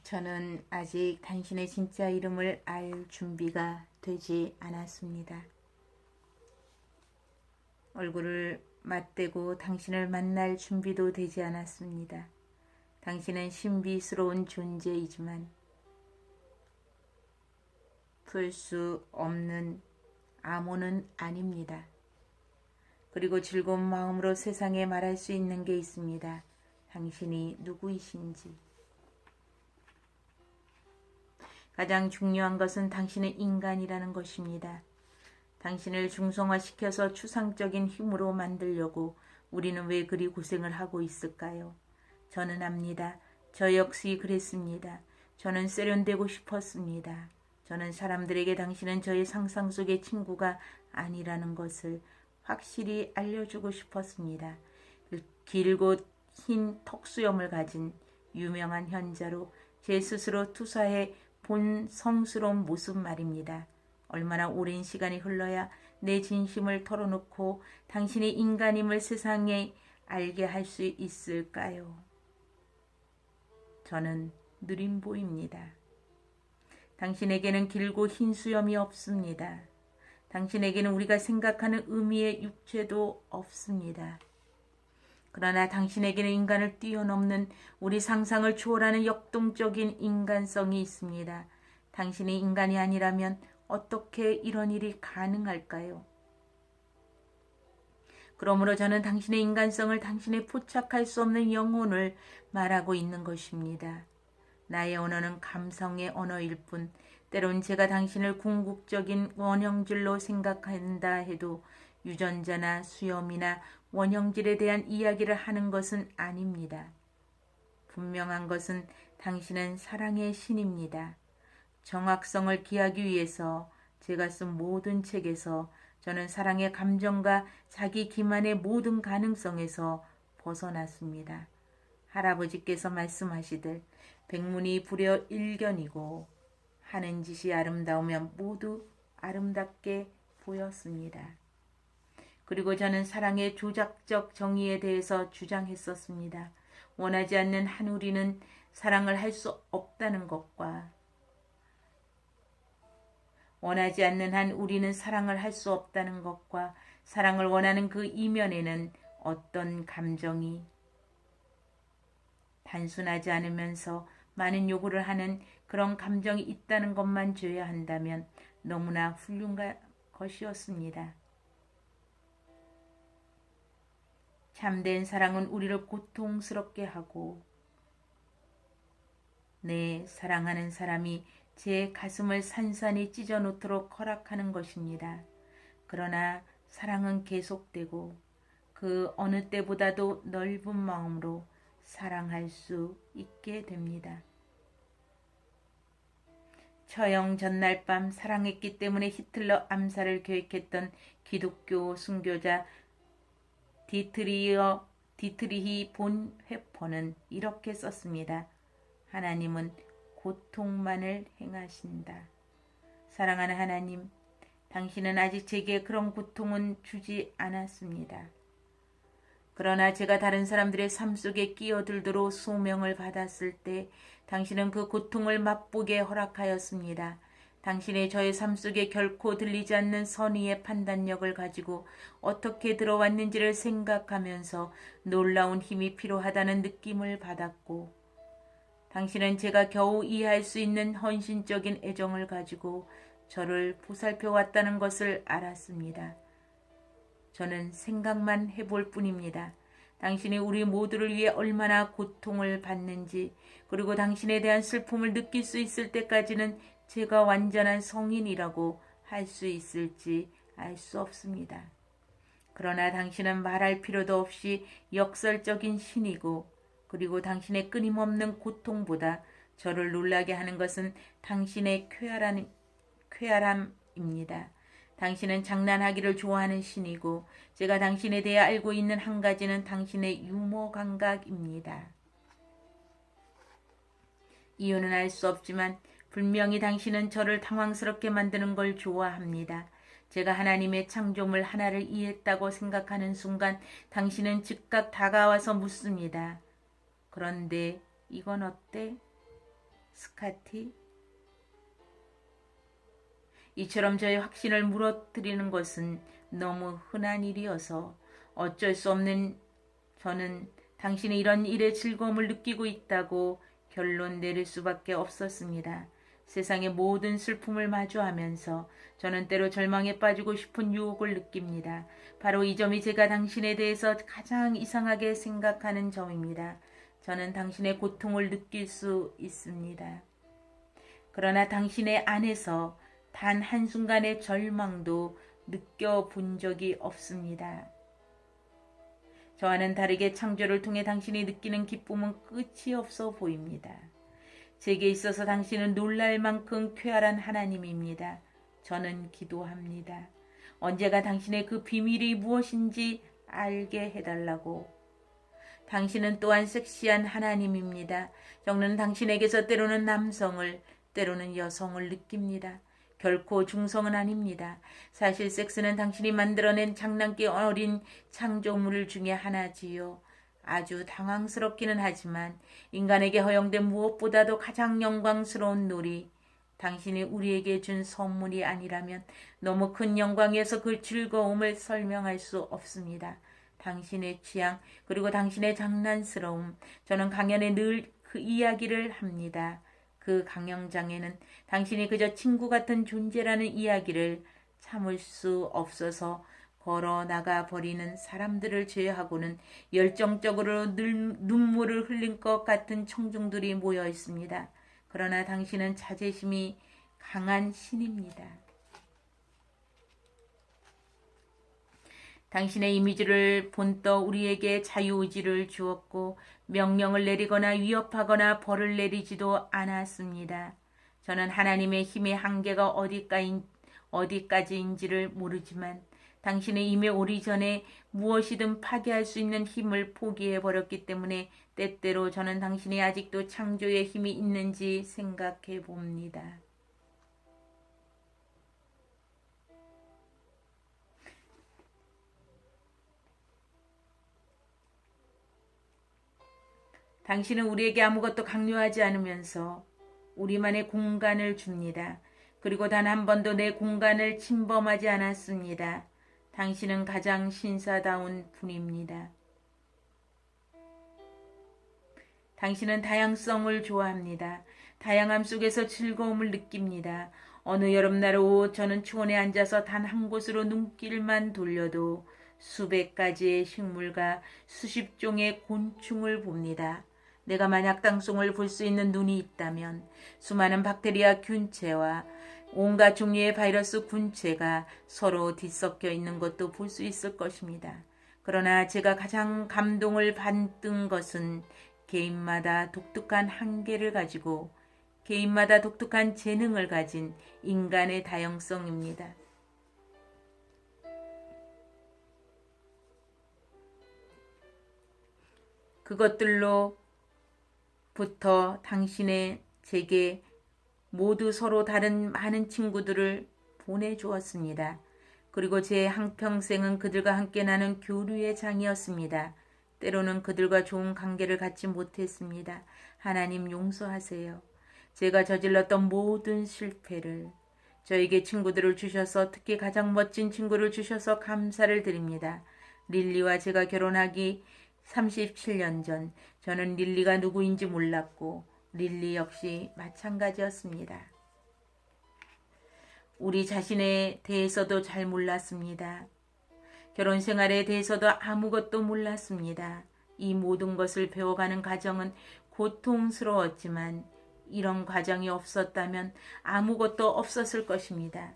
저는 아직 당신의 진짜 이름을 알 준비가 되지 않았습니다. 얼굴을 맞대고 당신을 만날 준비도 되지 않았습니다. 당신은 신비스러운 존재이지만 풀 수 없는 암호는 아닙니다. 그리고 즐거운 마음으로 세상에 말할 수 있는 게 있습니다. 당신이 누구이신지. 가장 중요한 것은 당신은 인간이라는 것입니다. 당신을 중성화시켜서 추상적인 힘으로 만들려고 우리는 왜 그리 고생을 하고 있을까요? 저는 압니다. 저 역시 그랬습니다. 저는 세련되고 싶었습니다. 저는 사람들에게 당신은 저의 상상 속의 친구가 아니라는 것을 확실히 알려주고 싶었습니다. 길고 흰 턱수염을 가진 유명한 현자로 제 스스로 투사해 본 성스러운 모습 말입니다. 얼마나 오랜 시간이 흘러야 내 진심을 털어놓고 당신의 인간임을 세상에 알게 할 수 있을까요? 저는 느림보입니다. 당신에게는 길고 흰 수염이 없습니다. 당신에게는 우리가 생각하는 의미의 육체도 없습니다. 그러나 당신에게는 인간을 뛰어넘는 우리 상상을 초월하는 역동적인 인간성이 있습니다. 당신이 인간이 아니라면 어떻게 이런 일이 가능할까요? 그러므로 저는 당신의 인간성을 당신의 포착할 수 없는 영혼을 말하고 있는 것입니다. 나의 언어는 감성의 언어일 뿐 때론 제가 당신을 궁극적인 원형질로 생각한다 해도 유전자나 수염이나 원형질에 대한 이야기를 하는 것은 아닙니다. 분명한 것은 당신은 사랑의 신입니다. 정확성을 기하기 위해서 제가 쓴 모든 책에서 저는 사랑의 감정과 자기 기만의 모든 가능성에서 벗어났습니다. 할아버지께서 말씀하시길 백문이 불여 일견이고 하는 짓이 아름다우면 모두 아름답게 보였습니다. 그리고 저는 사랑의 조작적 정의에 대해서 주장했었습니다. 원하지 않는 한 우리는 사랑을 할 수 없다는 것과 원하지 않는 한 우리는 사랑을 할 수 없다는 것과 사랑을 원하는 그 이면에는 어떤 감정이 단순하지 않으면서 많은 요구를 하는 그런 감정이 있다는 것만 줘야 한다면 너무나 훌륭한 것이었습니다. 참된 사랑은 우리를 고통스럽게 하고 내 사랑하는 사람이 제 가슴을 산산히 찢어놓도록 허락하는 것입니다. 그러나 사랑은 계속되고 그 어느 때보다도 넓은 마음으로 사랑할 수 있게 됩니다. 처형 전날 밤 사랑했기 때문에 히틀러 암살을 계획했던 기독교 순교자 디트리히 본 회퍼는 이렇게 썼습니다. 하나님은 고통만을 행하신다. 사랑하는 하나님, 당신은 아직 제게 그런 고통은 주지 않았습니다. 그러나 제가 다른 사람들의 삶 속에 끼어들도록 소명을 받았을 때 당신은 그 고통을 맛보게 허락하였습니다. 당신의 저의 삶 속에 결코 들리지 않는 선의의 판단력을 가지고 어떻게 들어왔는지를 생각하면서 놀라운 힘이 필요하다는 느낌을 받았고 당신은 제가 겨우 이해할 수 있는 헌신적인 애정을 가지고 저를 보살펴 왔다는 것을 알았습니다. 저는 생각만 해볼 뿐입니다. 당신이 우리 모두를 위해 얼마나 고통을 받는지 그리고 당신에 대한 슬픔을 느낄 수 있을 때까지는 제가 완전한 성인이라고 할 수 있을지 알 수 없습니다. 그러나 당신은 말할 필요도 없이 역설적인 신이고 그리고 당신의 끊임없는 고통보다 저를 놀라게 하는 것은 당신의 쾌활함입니다. 당신은 장난하기를 좋아하는 신이고 제가 당신에 대해 알고 있는 한 가지는 당신의 유머 감각입니다. 이유는 알 수 없지만 분명히 당신은 저를 당황스럽게 만드는 걸 좋아합니다. 제가 하나님의 창조물 하나를 이해했다고 생각하는 순간 당신은 즉각 다가와서 묻습니다. 그런데 이건 어때? 스카티? 이처럼 저의 확신을 무너뜨리는 것은 너무 흔한 일이어서 어쩔 수 없는 저는 당신이 이런 일의 즐거움을 느끼고 있다고 결론 내릴 수밖에 없었습니다. 세상의 모든 슬픔을 마주하면서 저는 때로 절망에 빠지고 싶은 유혹을 느낍니다. 바로 이 점이 제가 당신에 대해서 가장 이상하게 생각하는 점입니다. 저는 당신의 고통을 느낄 수 있습니다. 그러나 당신의 안에서 단 한순간의 절망도 느껴본 적이 없습니다. 저와는 다르게 창조를 통해 당신이 느끼는 기쁨은 끝이 없어 보입니다. 제게 있어서 당신은 놀랄 만큼 쾌활한 하나님입니다. 저는 기도합니다. 언제가 당신의 그 비밀이 무엇인지 알게 해달라고. 당신은 또한 섹시한 하나님입니다. 저는 당신에게서 때로는 남성을, 때로는 여성을 느낍니다. 결코 중성은 아닙니다. 사실 섹스는 당신이 만들어낸 장난기 어린 창조물 중에 하나지요. 아주 당황스럽기는 하지만 인간에게 허용된 무엇보다도 가장 영광스러운 놀이, 당신이 우리에게 준 선물이 아니라면 너무 큰 영광이어서 그 즐거움을 설명할 수 없습니다. 당신의 취향 그리고 당신의 장난스러움, 저는 강연에 늘 그 이야기를 합니다. 그 강연장에는 당신이 그저 친구 같은 존재라는 이야기를 참을 수 없어서 걸어 나가 버리는 사람들을 제외하고는 열정적으로 눈물을 흘린 것 같은 청중들이 모여 있습니다. 그러나 당신은 자제심이 강한 신입니다. 당신의 이미지를 본떠 우리에게 자유의지를 주었고 명령을 내리거나 위협하거나 벌을 내리지도 않았습니다. 저는 하나님의 힘의 한계가 어디까지인지를 모르지만 당신의 임에 오기 전에 무엇이든 파괴할 수 있는 힘을 포기해버렸기 때문에 때때로 저는 당신이 아직도 창조의 힘이 있는지 생각해 봅니다. 당신은 우리에게 아무것도 강요하지 않으면서 우리만의 공간을 줍니다. 그리고 단 한 번도 내 공간을 침범하지 않았습니다. 당신은 가장 신사다운 분입니다. 당신은 다양성을 좋아합니다. 다양함 속에서 즐거움을 느낍니다. 어느 여름날 오후 저는 초원에 앉아서 단 한 곳으로 눈길만 돌려도 수백 가지의 식물과 수십 종의 곤충을 봅니다. 내가 만약 땅송을 볼 수 있는 눈이 있다면 수많은 박테리아 균체와 온갖 종류의 바이러스 군체가 서로 뒤섞여 있는 것도 볼 수 있을 것입니다. 그러나 제가 가장 감동을 받은 것은 개인마다 독특한 한계를 가지고 개인마다 독특한 재능을 가진 인간의 다양성입니다. 그것들로부터 당신의 제게 모두 서로 다른 많은 친구들을 보내주었습니다. 그리고 제 한평생은 그들과 함께 나눈 교류의 장이었습니다. 때로는 그들과 좋은 관계를 갖지 못했습니다. 하나님 용서하세요. 제가 저질렀던 모든 실패를, 저에게 친구들을 주셔서 특히 가장 멋진 친구를 주셔서 감사를 드립니다. 릴리와 제가 결혼하기 37년 전 저는 릴리가 누구인지 몰랐고 릴리 역시 마찬가지였습니다. 우리 자신에 대해서도 잘 몰랐습니다. 결혼 생활에 대해서도 아무것도 몰랐습니다. 이 모든 것을 배워가는 과정은 고통스러웠지만 이런 과정이 없었다면 아무것도 없었을 것입니다.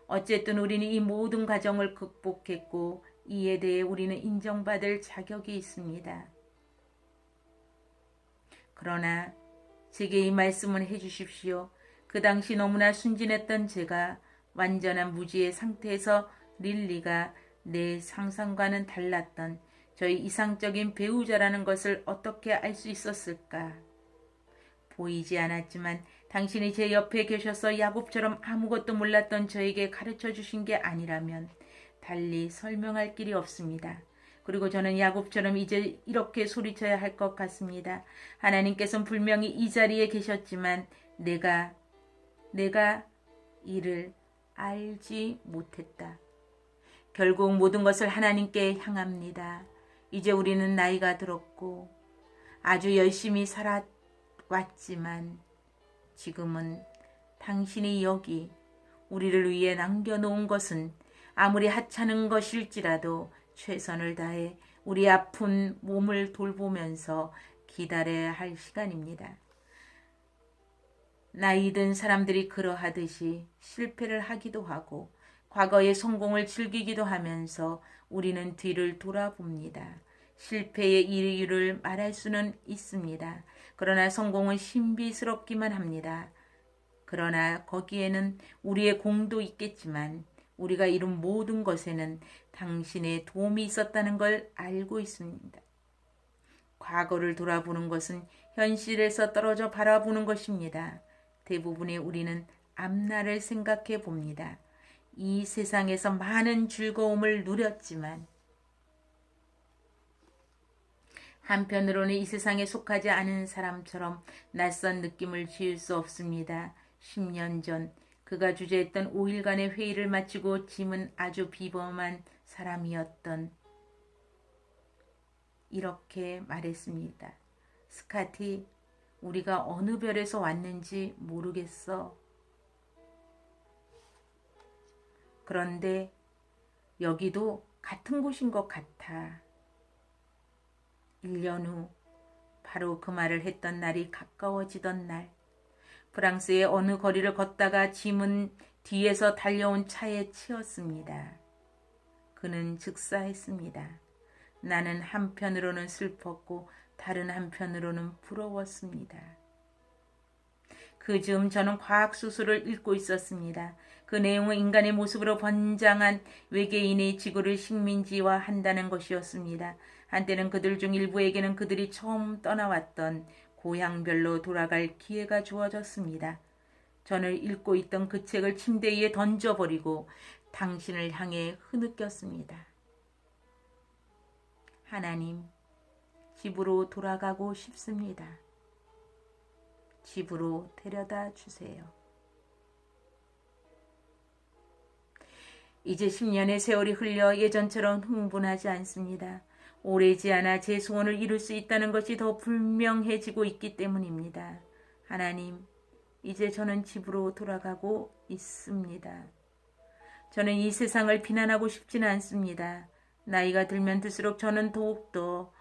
어쨌든 우리는 이 모든 과정을 극복했고 이에 대해 우리는 인정받을 자격이 있습니다. 그러나 제게 이 말씀을 해주십시오. 그 당시 너무나 순진했던 제가 완전한 무지의 상태에서 릴리가 내 상상과는 달랐던 저희 이상적인 배우자라는 것을 어떻게 알 수 있었을까? 보이지 않았지만 당신이 제 옆에 계셔서 야곱처럼 아무것도 몰랐던 저에게 가르쳐 주신 게 아니라면 달리 설명할 길이 없습니다. 그리고 저는 야곱처럼 이제 이렇게 소리쳐야 할 것 같습니다. 하나님께서는 분명히 이 자리에 계셨지만 내가 이를 알지 못했다. 결국 모든 것을 하나님께 향합니다. 이제 우리는 나이가 들었고 아주 열심히 살아왔지만 지금은 당신이 여기 우리를 위해 남겨놓은 것은 아무리 하찮은 것일지라도 최선을 다해 우리 아픈 몸을 돌보면서 기다려야 할 시간입니다. 나이 든 사람들이 그러하듯이 실패를 하기도 하고 과거의 성공을 즐기기도 하면서 우리는 뒤를 돌아봅니다. 실패의 이유를 말할 수는 있습니다. 그러나 성공은 신비스럽기만 합니다. 그러나 거기에는 우리의 공도 있겠지만 우리가 이룬 모든 것에는 당신의 도움이 있었다는 걸 알고 있습니다. 과거를 돌아보는 것은 현실에서 떨어져 바라보는 것입니다. 대부분의 우리는 앞날을 생각해 봅니다. 이 세상에서 많은 즐거움을 누렸지만 한편으로는 이 세상에 속하지 않은 사람처럼 낯선 느낌을 지을 수 없습니다. 10년 전 그가 주재했던 5일간의 회의를 마치고 짐은 아주 비범한 사람이었던 이렇게 말했습니다. 스카티, 우리가 어느 별에서 왔는지 모르겠어. 그런데 여기도 같은 곳인 것 같아. 1년 후 바로 그 말을 했던 날이 가까워지던 날, 프랑스의 어느 거리를 걷다가 짐은 뒤에서 달려온 차에 치였습니다. 그는 즉사했습니다. 나는 한편으로는 슬펐고 다른 한편으로는 부러웠습니다. 그 즈음 저는 과학수술을 읽고 있었습니다. 그 내용은 인간의 모습으로 번장한 외계인이 지구를 식민지화한다는 것이었습니다. 한때는 그들 중 일부에게는 그들이 처음 떠나왔던 고향별로 돌아갈 기회가 주어졌습니다. 저는 읽고 있던 그 책을 침대 위에 던져버리고 당신을 향해 흐느꼈습니다. 하나님, 집으로 돌아가고 싶습니다. 집으로 데려다 주세요. 이제 10년의 세월이 흘려 예전처럼 흥분하지 않습니다. 오래지 않아 제 소원을 이룰 수 있다는 것이 더 분명해지고 있기 때문입니다. 하나님, 이제 저는 집으로 돌아가고 있습니다. 저는 이 세상을 비난하고 싶지는 않습니다. 나이가 들면 들수록 저는 더욱더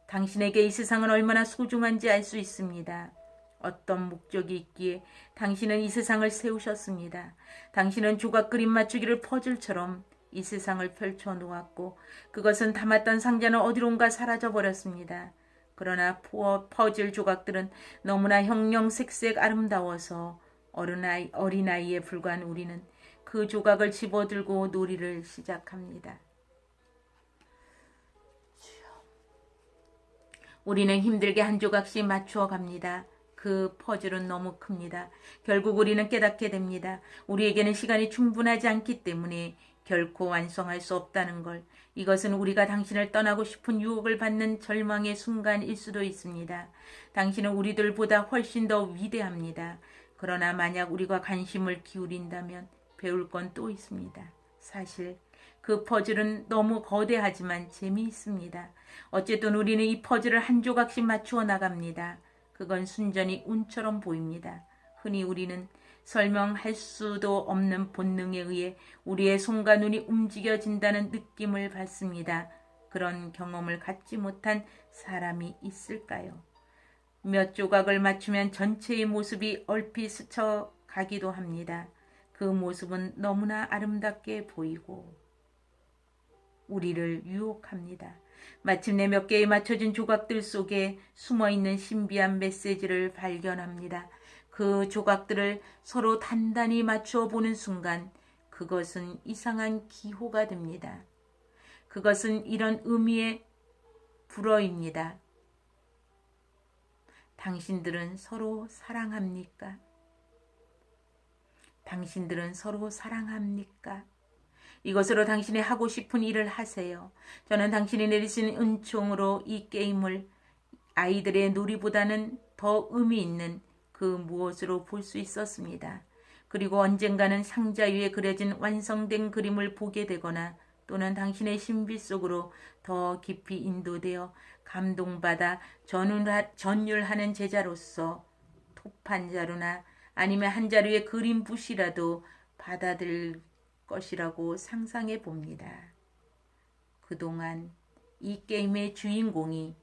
당신에게 이 세상은 얼마나 소중한지 알 수 있습니다. 어떤 목적이 있기에 당신은 이 세상을 세우셨습니다. 당신은 조각 그림 맞추기를 퍼즐처럼 이 세상을 펼쳐 놓았고 그것은 담았던 상자는 어디론가 사라져 버렸습니다. 그러나 퍼즐 조각들은 너무나 형형색색 아름다워서 어린아이에 불과한 우리는 그 조각을 집어들고 놀이를 시작합니다. 우리는 힘들게 한 조각씩 맞추어 갑니다. 그 퍼즐은 너무 큽니다. 결국 우리는 깨닫게 됩니다. 우리에게는 시간이 충분하지 않기 때문에 결코 완성할 수 없다는 걸. 이것은 우리가 당신을 떠나고 싶은 유혹을 받는 절망의 순간일 수도 있습니다. 당신은 우리들보다 훨씬 더 위대합니다. 그러나 만약 우리가 관심을 기울인다면 배울 건 또 있습니다. 사실 그 퍼즐은 너무 거대하지만 재미있습니다. 어쨌든 우리는 이 퍼즐을 한 조각씩 맞추어 나갑니다. 그건 순전히 운처럼 보입니다. 흔히 우리는 설명할 수도 없는 본능에 의해 우리의 손과 눈이 움직여진다는 느낌을 받습니다. 그런 경험을 갖지 못한 사람이 있을까요? 몇 조각을 맞추면 전체의 모습이 얼핏 스쳐가기도 합니다. 그 모습은 너무나 아름답게 보이고 우리를 유혹합니다. 마침내 몇 개의 맞춰진 조각들 속에 숨어있는 신비한 메시지를 발견합니다. 그 조각들을 서로 단단히 맞추어 보는 순간 그것은 이상한 기호가 됩니다. 그것은 이런 의미의 불어입니다. 당신들은 서로 사랑합니까? 당신들은 서로 사랑합니까? 이것으로 당신이 하고 싶은 일을 하세요. 저는 당신이 내리신 은총으로 이 게임을 아이들의 놀이보다는 더 의미 있는 그 무엇으로 볼 수 있었습니다. 그리고 언젠가는 상자 위에 그려진 완성된 그림을 보게 되거나 또는 당신의 신비 속으로 더 깊이 인도되어 감동받아 전율하는 제자로서 톱 한 자루나 아니면 한 자루의 그림 붓이라도 받아들일 것이라고 상상해 봅니다. 그동안 이 게임의 주인공이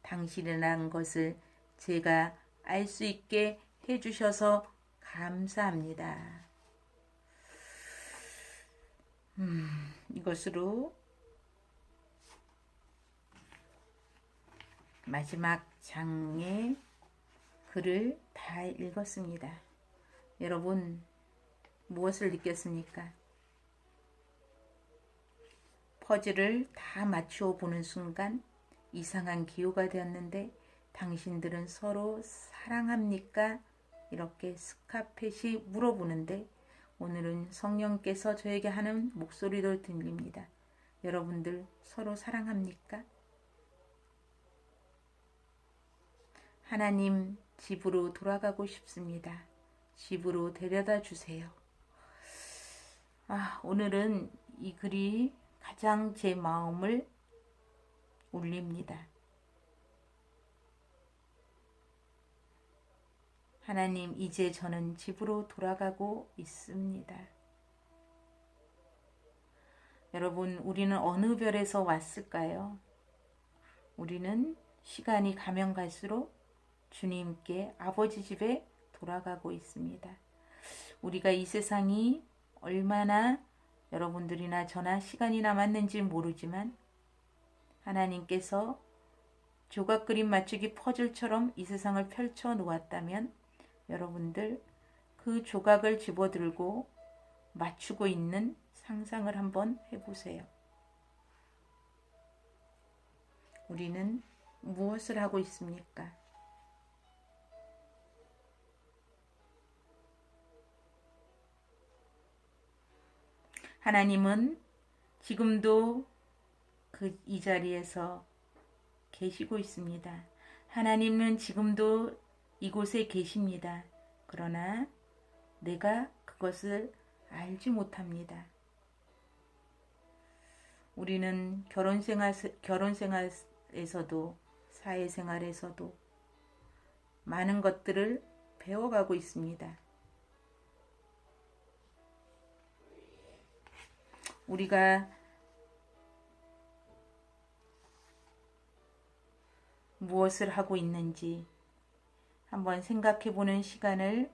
당신이라는 것을 제가 알 수 있게 해주셔서 감사합니다. 이것으로 마지막 장의 글을 다 읽었습니다. 여러분 무엇을 느꼈습니까? 퍼즐을 다 맞추어 보는 순간 이상한 기호가 되었는데 당신들은 서로 사랑합니까? 이렇게 스카펫이 물어보는데 오늘은 성령께서 저에게 하는 목소리도 들립니다. 여러분들 서로 사랑합니까? 하나님, 집으로 돌아가고 싶습니다. 집으로 데려다 주세요. 오늘은 이 글이 가장 제 마음을 울립니다. 하나님, 이제 저는 집으로 돌아가고 있습니다. 여러분, 우리는 어느 별에서 왔을까요? 우리는 시간이 가면 갈수록 주님께 아버지 집에 돌아가고 있습니다. 우리가 이 세상이 얼마나 여러분들이나 저나 시간이 남았는지 모르지만 하나님께서 조각 그림 맞추기 퍼즐처럼 이 세상을 펼쳐 놓았다면 여러분들 그 조각을 집어들고 맞추고 있는 상상을 한번 해보세요. 우리는 무엇을 하고 있습니까? 하나님은 지금도 이 자리에서 계시고 있습니다. 하나님은 지금도 이곳에 계십니다. 그러나 내가 그것을 알지 못합니다. 우리는 결혼생활에서도 사회생활에서도 많은 것들을 배워가고 있습니다. 우리가 무엇을 하고 있는지 한번 생각해 보는 시간을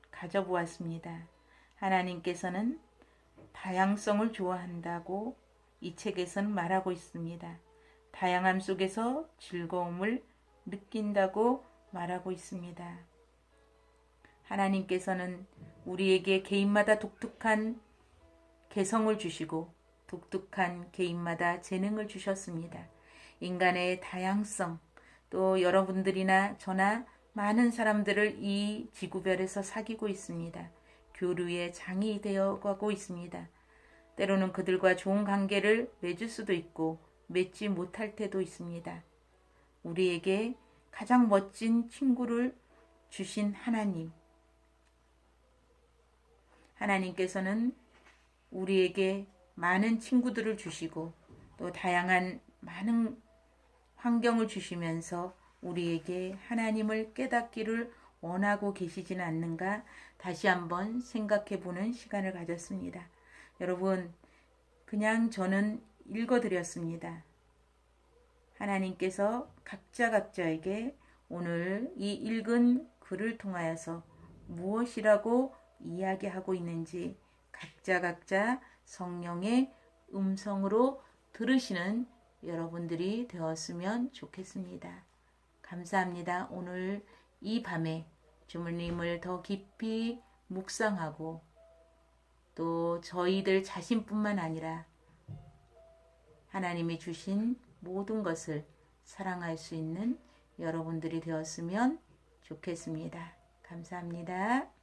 가져보았습니다. 하나님께서는 다양성을 좋아한다고 이 책에서는 말하고 있습니다. 다양함 속에서 즐거움을 느낀다고 말하고 있습니다. 하나님께서는 우리에게 개인마다 독특한 개성을 주시고 독특한 개인마다 재능을 주셨습니다. 인간의 다양성, 또 여러분들이나 저나 많은 사람들을 이 지구별에서 사귀고 있습니다. 교류의 장이 되어가고 있습니다. 때로는 그들과 좋은 관계를 맺을 수도 있고 맺지 못할 때도 있습니다. 우리에게 가장 멋진 친구를 주신 하나님께서는 우리에게 많은 친구들을 주시고 또 다양한 많은 환경을 주시면서 우리에게 하나님을 깨닫기를 원하고 계시지는 않는가 다시 한번 생각해 보는 시간을 가졌습니다. 여러분, 그냥 저는 읽어드렸습니다. 하나님께서 각자에게 오늘 이 읽은 글을 통하여서 무엇이라고 이야기하고 있는지 각자 성령의 음성으로 들으시는 여러분들이 되었으면 좋겠습니다. 감사합니다. 오늘 이 밤에 주님을 더 깊이 묵상하고 또 저희들 자신뿐만 아니라 하나님이 주신 모든 것을 사랑할 수 있는 여러분들이 되었으면 좋겠습니다. 감사합니다.